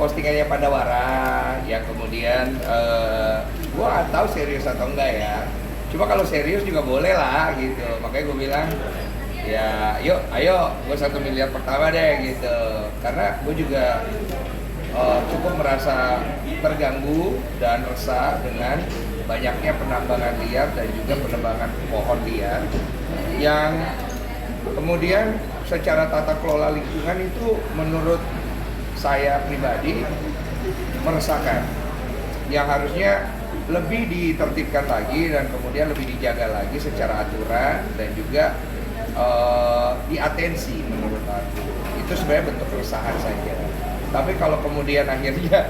postingannya Pandawara yang kemudian gue nggak tahu serius atau enggak ya. Cuma kalau serius juga boleh lah gitu. Makanya gue bilang ya yuk ayo gue 1 miliar pertama deh gitu. Karena gue juga cukup merasa terganggu dan resah dengan banyaknya penambangan liar dan juga penebangan pohon liar yang kemudian secara tata kelola lingkungan itu menurut saya pribadi meresahkan, yang harusnya lebih ditertibkan lagi dan kemudian lebih dijaga lagi secara aturan dan juga diatensi menurut aku. Itu sebenarnya bentuk keresahan saja. Tapi kalau kemudian akhirnya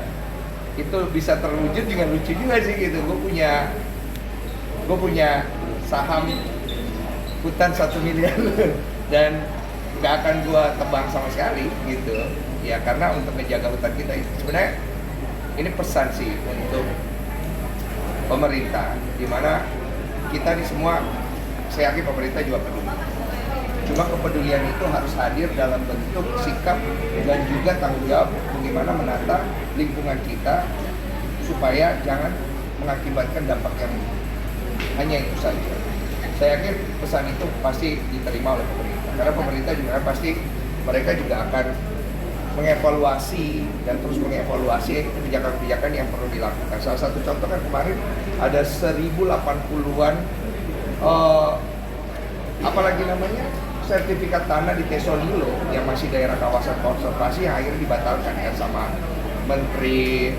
itu bisa terwujud juga lucu juga sih gitu. Gue punya saham hutan 1 miliar dan nggak akan gue tebang sama sekali gitu ya, karena untuk menjaga hutan kita itu sebenarnya ini pesan sih untuk pemerintah, dimana kita ini semua, saya yakin pemerintah juga peduli, cuma kepedulian itu harus hadir dalam bentuk sikap dan juga tanggung jawab bagaimana menata lingkungan kita supaya jangan mengakibatkan dampak yang hanya itu saja. Saya yakin pesan itu pasti diterima oleh pemerintah, karena pemerintah juga pasti mereka juga akan mengevaluasi dan terus mengevaluasi kebijakan-kebijakan yang perlu dilakukan. Salah satu contoh kan kemarin ada 1080-an apalagi namanya sertifikat tanah di Tesonilo yang masih daerah kawasan konservasi yang akhirnya dibatalkan kan sama Menteri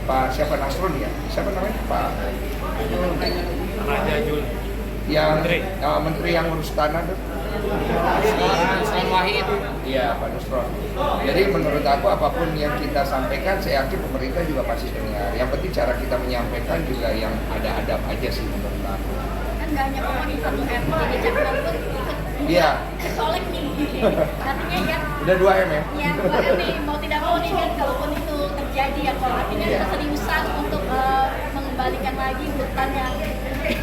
Pak siapa Nasrun ya? Siapa namanya? Pak Raja Jul. Yang menteri yang urus tanah tuh. Nusron Wahid. Iya, Pak Nusron. Jadi menurut aku apapun yang kita sampaikan, saya yakin pemerintah juga pasti dengar. Yang penting cara kita menyampaikan juga yang ada adab aja sih menurut aku. Kan nggak hanya pohon 1M, jadi Caknan pun Iya. kecolek nih. Artinya ya. Udah 2M ya? Ya 2M nih, mau tidak mau nih kan, kalaupun itu terjadi ya, kalau artinya Iya. keseriusan untuk mengembalikan lagi hutan yang dipakai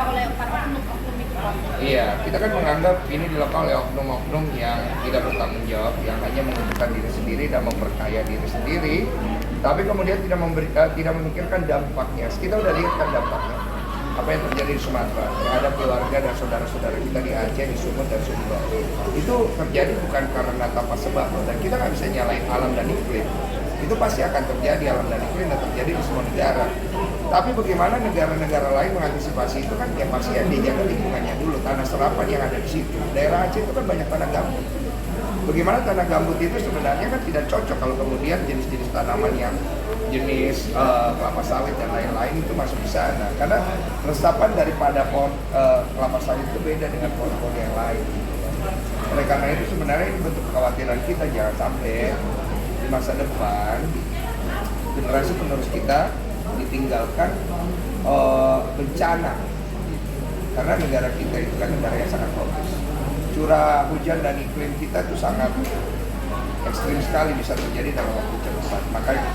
oleh para oknum-oknum itu. Iya, kita kan menganggap ini dilakukan oleh oknum-oknum yang tidak bertanggung jawab, yang hanya menguntungkan diri sendiri dan memperkaya diri sendiri, tapi kemudian tidak memikirkan dampaknya. Kita udah lihat kan dampaknya. Apa yang terjadi di Sumatera terhadap keluarga dan saudara-saudara kita di Aceh, di Sumut dan Sumba. Itu terjadi bukan karena tanpa sebab, dan kita nggak bisa nyalain alam dan iklim. Itu pasti akan terjadi, alam dan iklim dan terjadi di semua negara. Tapi bagaimana negara-negara lain mengantisipasi itu kan ya pasti yang dijaga lingkungannya dulu, tanah serapan yang ada di situ. Daerah Aceh itu kan banyak tanah gambut. Bagaimana tanah gambut itu sebenarnya kan tidak cocok kalau kemudian jenis-jenis tanaman yang jenis kelapa sawit dan lain-lain itu masuk di sana. Karena resapan daripada pohon kelapa sawit itu beda dengan pohon-pohon yang lain. Oleh karena itu sebenarnya ini bentuk kekhawatiran kita, jangan sampai di masa depan generasi penerus kita ditinggalkan bencana, karena negara kita itu kan negara yang sangat tropis. Curah hujan dan iklim kita itu sangat ekstrim sekali, bisa terjadi dalam waktu cepat.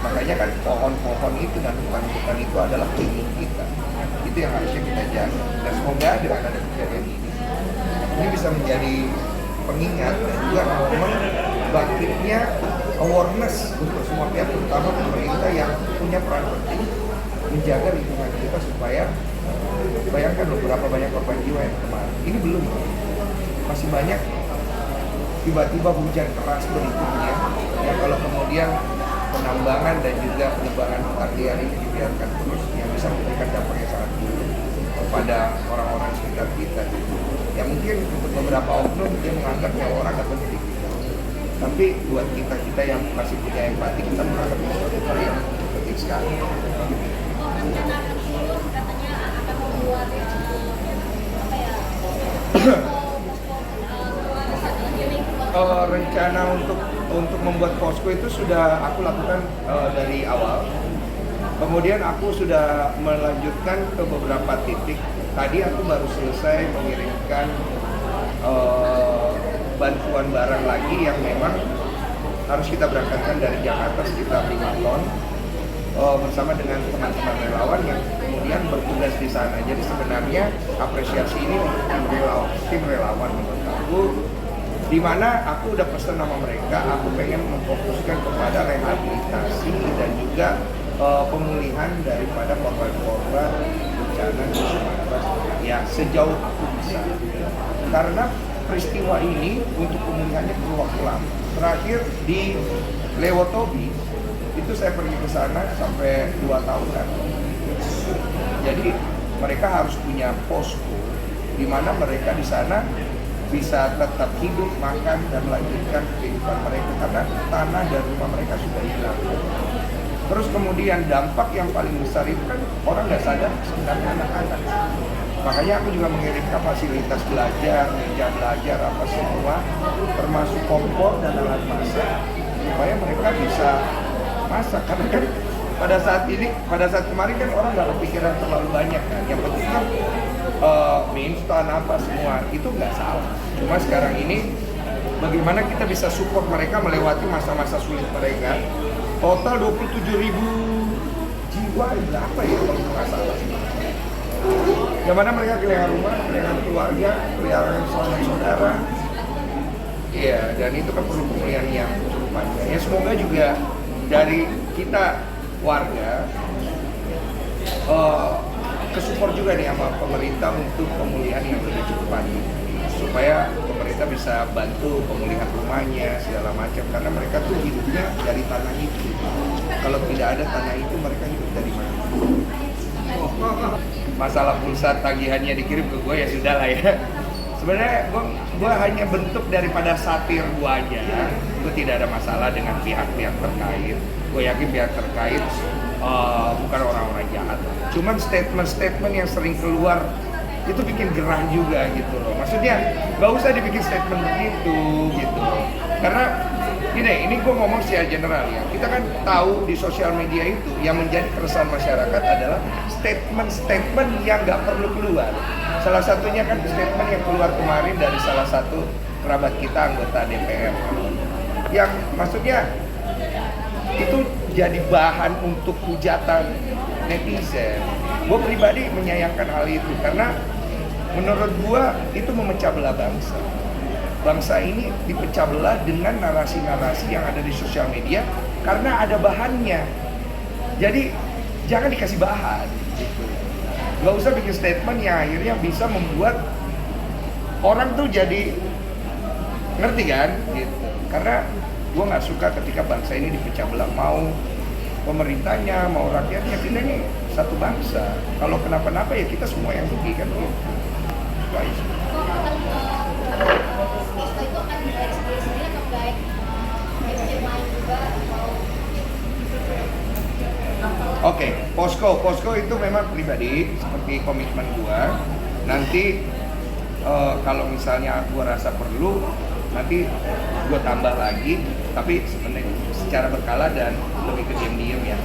Makanya kan pohon-pohon itu dan hutan-hutan itu adalah pelindung kita. Itu yang harusnya kita jaga. Dan semoga dengan ada kejadian ini bisa menjadi pengingat dan juga momen bangkitnya awareness untuk semua pihak, terutama pemerintah yang punya peran penting menjaga lingkungan kita supaya bayangkan beberapa banyak korban jiwa yang kemarin. Ini belum, masih banyak tiba-tiba hujan keras berikutnya yang kalau kemudian penambangan dan juga penebangan hutan liar ini dibiarkan terus yang bisa memberikan dampak yang sangat buruk kepada orang-orang sekitar kita. Ya mungkin untuk beberapa oknum dia menganggap nyawa orang gak penting. Tapi buat kita yang masih punya empati, kita menganggap itu suatu hal yang penting sekali. Rencana akan turun katanya akan membuat rencana untuk membuat posko itu sudah aku lakukan dari awal. Kemudian aku sudah melanjutkan ke beberapa titik. Tadi aku baru selesai mengirimkan bantuan barang lagi yang memang harus kita berangkatkan dari Jakarta sekitar 5 ton bersama dengan teman-teman relawan yang kemudian bertugas di sana. Jadi sebenarnya apresiasi ini untuk tim relawan menurut aku Dimana aku udah pesen sama mereka, aku pengen memfokuskan kepada rehabilitasi dan juga pemulihan daripada korban-korban bencana di Sumatera ya sejauh aku bisa. Karena peristiwa ini untuk pemulihannya perlu waktu lama. Terakhir di Lewotobi itu saya pergi ke sana sampai 2 tahun kan. Jadi mereka harus punya posko di mana mereka di sana bisa tetap hidup, makan, dan melanjutkan kehidupan mereka karena tanah dan rumah mereka sudah hilang. Terus kemudian dampak yang paling besar itu kan orang nggak sadar sebenarnya anak-anak. Makanya aku juga mengirimkan fasilitas belajar, meja belajar, apa semua, termasuk kompor dan alat masak, supaya mereka bisa masak. Karena kan pada saat kemarin kan orang nggak kepikiran terlalu banyak kan. Yang penting kan mie instan apa semua itu nggak salah. Cuma sekarang ini bagaimana kita bisa support mereka melewati masa-masa sulit mereka. Total 27.000 jiwa berapa ya kalau nggak salah. Yang mana mereka kehilangan rumah, kehilangan keluarga, kehilangan saudara. Iya, dan itu kan perlu pemulihan yang cukup panjang. Ya semoga juga dari kita warga kesupport juga nih sama pemerintah untuk pemulihan yang lebih cepat supaya pemerintah bisa bantu pemulihan rumahnya segala macam karena mereka tuh hidupnya dari tanah itu. Kalau tidak ada tanah itu mereka hidup dari mana? Masalah pulsa tagihannya dikirim ke gue ya sudah lah ya. Sebenarnya gue hanya bentuk daripada satir gue aja. Gue tidak ada masalah dengan pihak-pihak terkait. Gue yakin pihak terkait bukan orang-orang jahat. Cuman statement-statement yang sering keluar itu bikin gerah juga gitu loh. Maksudnya nggak usah dibikin statement begitu gitu. Karena ini gue ngomong secara general ya. Kita kan tahu di sosial media itu yang menjadi keresahan masyarakat adalah statement-statement yang nggak perlu keluar. Salah satunya kan statement yang keluar kemarin dari salah satu kerabat kita anggota DPR. Yang maksudnya itu jadi bahan untuk hujatan netizen. Gue pribadi menyayangkan hal itu karena menurut gue itu memecah belah bangsa. Bangsa ini dipecah belah dengan narasi-narasi yang ada di sosial media karena ada bahannya. Jadi jangan dikasih bahan. Gitu. Gak usah bikin statement yang akhirnya bisa membuat orang tuh jadi ngerti kan? Gitu. Karena gue nggak suka ketika bangsa ini dipecah belah, mau pemerintahnya, mau rakyatnya, kita ini satu bangsa. Kalau kenapa-napa ya kita semua yang rugi kan gitu. Baik. Posko itu akan dari sendiri atau guide yang lain juga atau Oke, posko itu memang pribadi seperti komitmen gua. Nanti kalau misalnya gua rasa perlu, nanti gua tambah lagi. Tapi sebenarnya secara berkala dan lebih ke diam-diam ya.